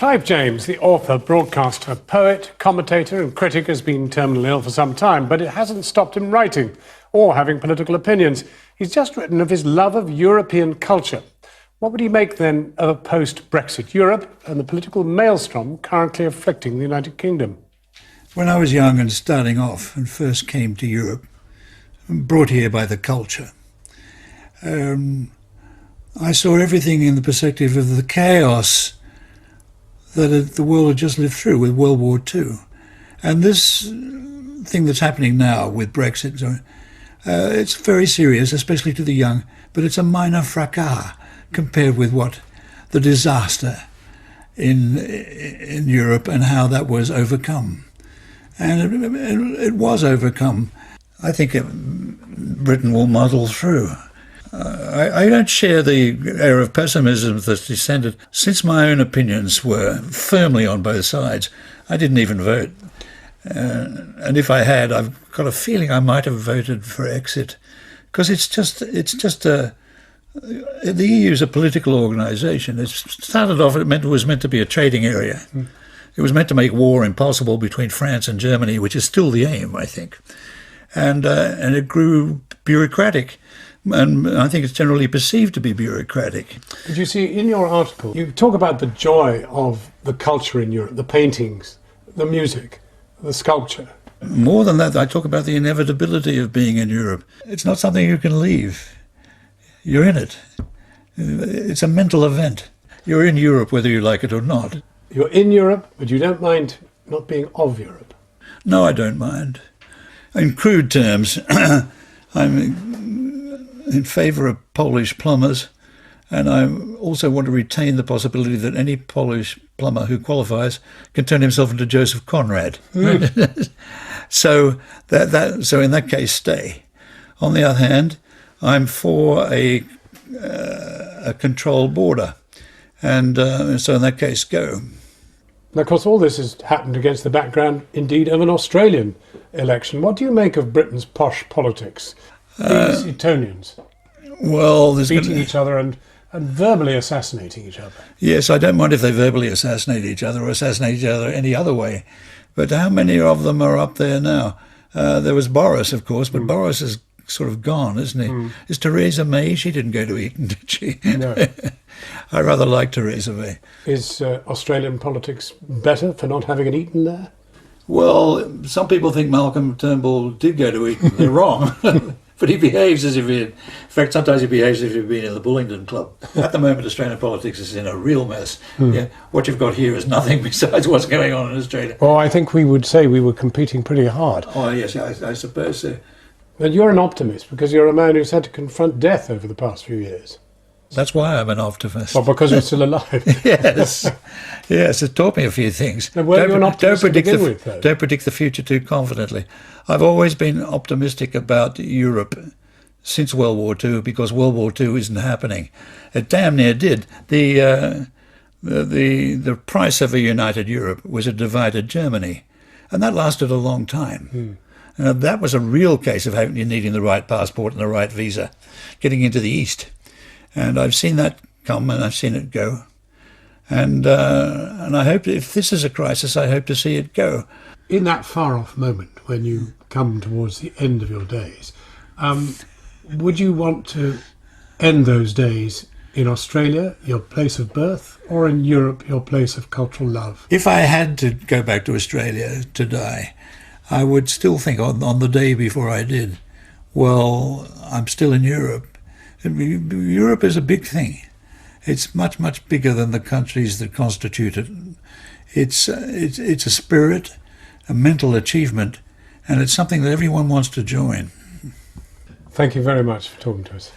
Clive James, the author, broadcaster, poet, commentator and critic, has been terminally ill for some time, but it hasn't stopped him writing or having political opinions. He's just written of his love of European culture. What would he make, then, of a post-Brexit Europe and the political maelstrom currently afflicting the United Kingdom? When I was young and starting off and first came to Europe, brought here by the culture, I saw everything in the perspective of the chaos that the world had just lived through with World War II. And this thing that's happening now with Brexit, it's very serious, especially to the young, but it's a minor fracas compared with what the disaster in Europe and how that was overcome. And it was overcome. I think Britain will muddle through. I don't share the air of pessimism that's descended. Since my own opinions were firmly on both sides, I didn't even vote. And if I had, I've got a feeling I might have voted for exit, because the EU is a political organisation. It started off, it was meant to be a trading area. It was meant to make war impossible between France and Germany, which is still the aim, I think. And it grew bureaucratic. And I think it's generally perceived to be bureaucratic. But you see, in your article, you talk about the joy of the culture in Europe, the paintings, the music, the sculpture. More than that, I talk about the inevitability of being in Europe. It's not something you can leave. You're in it. It's a mental event. You're in Europe whether you like it or not. You're in Europe, but you don't mind not being of Europe. No, I don't mind. In crude terms, I'm in favour of Polish plumbers, and I also want to retain the possibility that any Polish plumber who qualifies can turn himself into Joseph Conrad. So in that case, stay. On the other hand, I'm for a controlled border, and so in that case, go. Now, of course, all this has happened against the background, indeed, of an Australian election. What do you make of Britain's posh politics? These Etonians, beating each other and verbally assassinating each other. Yes, I don't mind if they verbally assassinate each other or assassinate each other any other way. But how many of them are up there now? There was Boris, of course, but Boris is sort of gone, isn't he? Is Theresa May? She didn't go to Eton, did she? No. I rather like Theresa May. Is Australian politics better for not having an Eton there? Well, some people think Malcolm Turnbull did go to Eton. They're wrong. But he behaves as if in fact, sometimes he behaves as if he'd been in the Bullingdon Club. At the moment, Australian politics is in a real mess. Yeah, what you've got here is nothing besides what's going on in Australia. Well, I think we would say we were competing pretty hard. Oh, yes, I suppose so. But you're an optimist because you're a man who's had to confront death over the past few years. That's why I'm an optimist. Well, because you're still alive. Yes. Yes, it taught me a few things. Now, were you an optimist to begin with, though? Don't predict the future too confidently. I've always been optimistic about Europe since World War II, because World War II isn't happening. It damn near did. The price of a united Europe was a divided Germany, and that lasted a long time. That was a real case of needing the right passport and the right visa, getting into the East. And I've seen that come and I've seen it go. And I hope, if this is a crisis, I hope to see it go. In that far-off moment when you come towards the end of your days, would you want to end those days in Australia, your place of birth, or in Europe, your place of cultural love? If I had to go back to Australia to die, I would still think on the day before I did, well, I'm still in Europe. Europe is a big thing. It's much, much bigger than the countries that constitute it. It's a spirit, a mental achievement, and it's something that everyone wants to join. Thank you very much for talking to us.